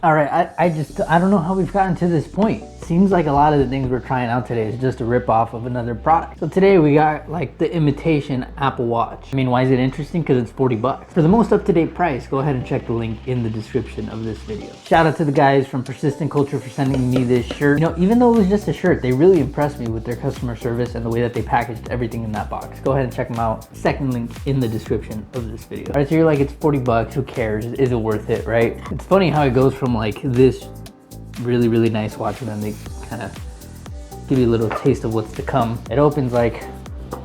All right, I don't know how we've gotten to this point. Seems like a lot of the things we're trying out today is just a rip off of another product. So today we got like the imitation Apple Watch. I mean, why is it interesting? Because it's 40 bucks. For the most up-to-date price, go ahead and check the link in the description of this video. Shout out to the guys from Persistent Culture for sending me this shirt. You know, even though it was just a shirt, they really impressed me with their customer service and the way that they packaged everything in that box. Go ahead and check them out. Second link in the description of this video. All right, so you're like, it's 40 bucks, who cares? Is it worth it, right? It's funny how it goes from like this really nice watch and then they kind of give you a little taste of what's to come. It opens like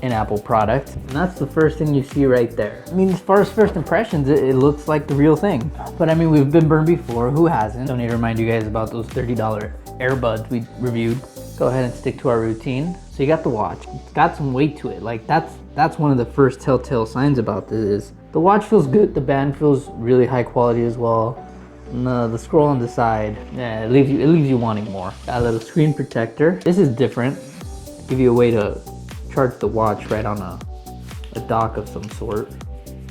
an Apple product, and that's the first thing you see right there. I mean, as far as first impressions, it looks like the real thing. But I mean, we've been burned before, who hasn't? Don't need to remind you guys about those $30 earbuds we reviewed. Go ahead and stick to our routine. So you got the watch, it's got some weight to it. Like that's one of the first telltale signs about this is the watch feels good, the band feels really high quality as well. No, the scroll on the side, yeah, it leaves you wanting more. Got a little screen protector. This is different. Give you a way to charge the watch right on a dock of some sort.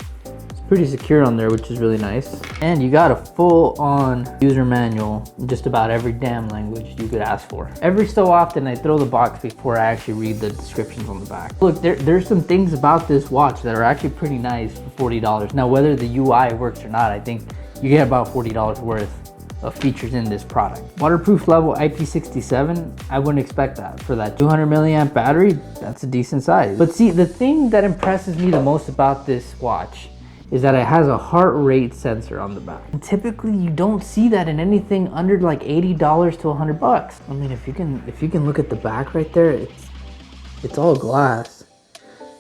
It's pretty secure on there, which is really nice. And you got a full-on user manual in just about every damn language you could ask for. Every so often, I throw the box before I actually read the descriptions on the back. Look, there's some things about this watch that are actually pretty nice for $40. Now, whether the UI works or not, I think you get about $40 worth of features in this product. Waterproof level IP67, I wouldn't expect that. For that 200 milliamp battery, that's a decent size. But see, the thing that impresses me the most about this watch is that it has a heart rate sensor on the back. And typically you don't see that in anything under like $80 to 100 bucks. I mean, if you can look at the back right there, it's all glass.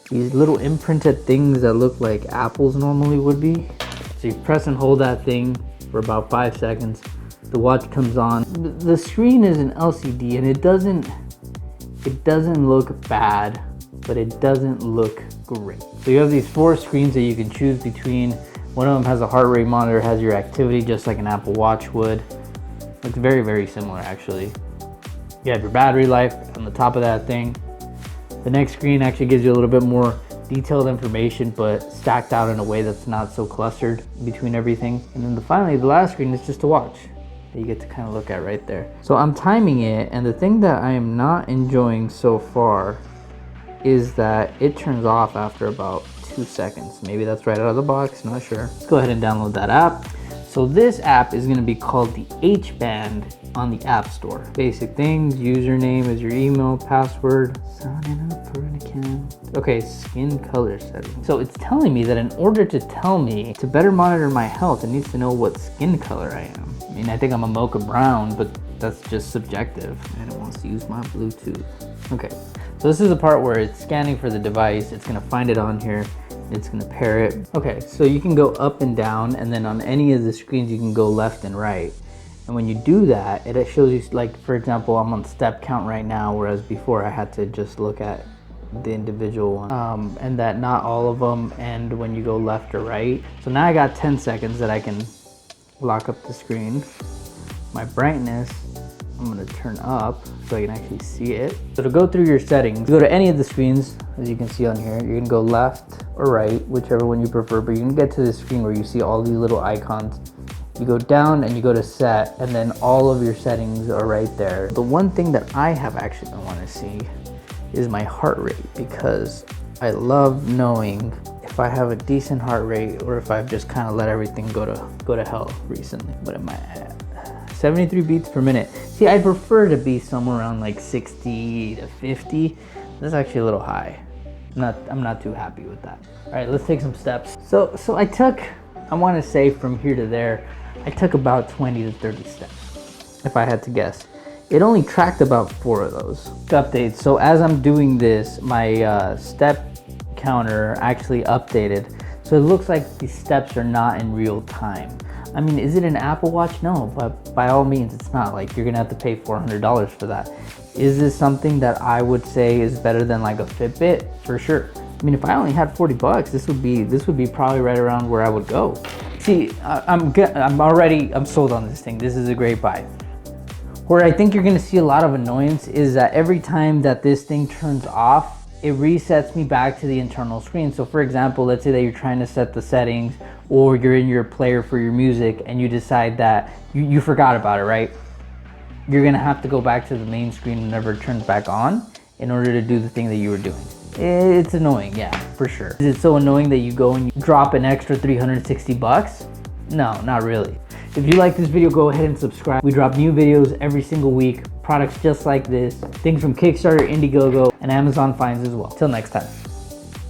These little imprinted things that look like apples normally would be. So you press and hold that thing for about 5 seconds. The watch comes on. The screen is an LCD and it doesn't look bad, but it doesn't look great. So you have these 4 screens that you can choose between. One of them has a heart rate monitor, has your activity just like an Apple Watch would. Looks very similar actually. You have your battery life on the top of that thing. The next screen actually gives you a little bit more detailed information, but stacked out in a way that's not so clustered between everything. And then finally, the last screen is just a watch that you get to kind of look at right there. So I'm timing it, and the thing that I am not enjoying so far is that it turns off after about 2 seconds. Maybe that's right out of the box, not sure. Let's go ahead and download that app. So this app is going to be called the H Band on the App Store. Basic things, username is your email, password, signing up for an account. Okay, skin color setting. So it's telling me that in order to tell me to better monitor my health, it needs to know what skin color I am. I mean, I think I'm a mocha brown, but that's just subjective. And it wants to use my Bluetooth. Okay, so this is the part where it's scanning for the device. It's gonna find it on here. It's gonna pair it. Okay, so you can go up and down, and then on any of the screens you can go left and right. And when you do that, it shows you, like, for example, I'm on step count right now, whereas before I had to just look at the individual one. And that not all of them end when you go left or right. So now I got 10 seconds that I can lock up the screen. My brightness, I'm gonna turn up so I can actually see it. So to go through your settings, go to any of the screens, as you can see on here, you're gonna go left or right, whichever one you prefer, but you're gonna get to this screen where you see all these little icons. You go down and you go to set, and then all of your settings are right there. The one thing that I have actually been wanting to see is my heart rate, because I love knowing if I have a decent heart rate or if I've just kind of let everything go to hell recently. What am I at? 73 beats per minute. See, I prefer to be somewhere around like 60 to 50. That's actually a little high. I'm not too happy with that. All right, let's take some steps. So I want to say from here to there, I took about 20 to 30 steps, if I had to guess. It only tracked about 4 of those. Updates. So as I'm doing this, my step counter actually updated. So it looks like the steps are not in real time. I mean, is it an Apple Watch? No, but by all means, it's not. Like, you're gonna have to pay $400 for that. Is this something that I would say is better than like a Fitbit? For sure. I mean, if I only had 40 bucks, this would be probably right around where I would go. See, I'm sold on this thing. This is a great buy. Where I think you're gonna see a lot of annoyance is that every time that this thing turns off, it resets me back to the internal screen. So for example, let's say that you're trying to set the settings, or you're in your player for your music and you decide that you forgot about it, right? You're gonna have to go back to the main screen whenever it turns back on in order to do the thing that you were doing. It's annoying, yeah, for sure. Is it so annoying that you go and you drop an extra 360 bucks? No, not really. If you like this video, go ahead and subscribe. We drop new videos every single week, products just like this, things from Kickstarter, Indiegogo, and Amazon finds as well. Till next time.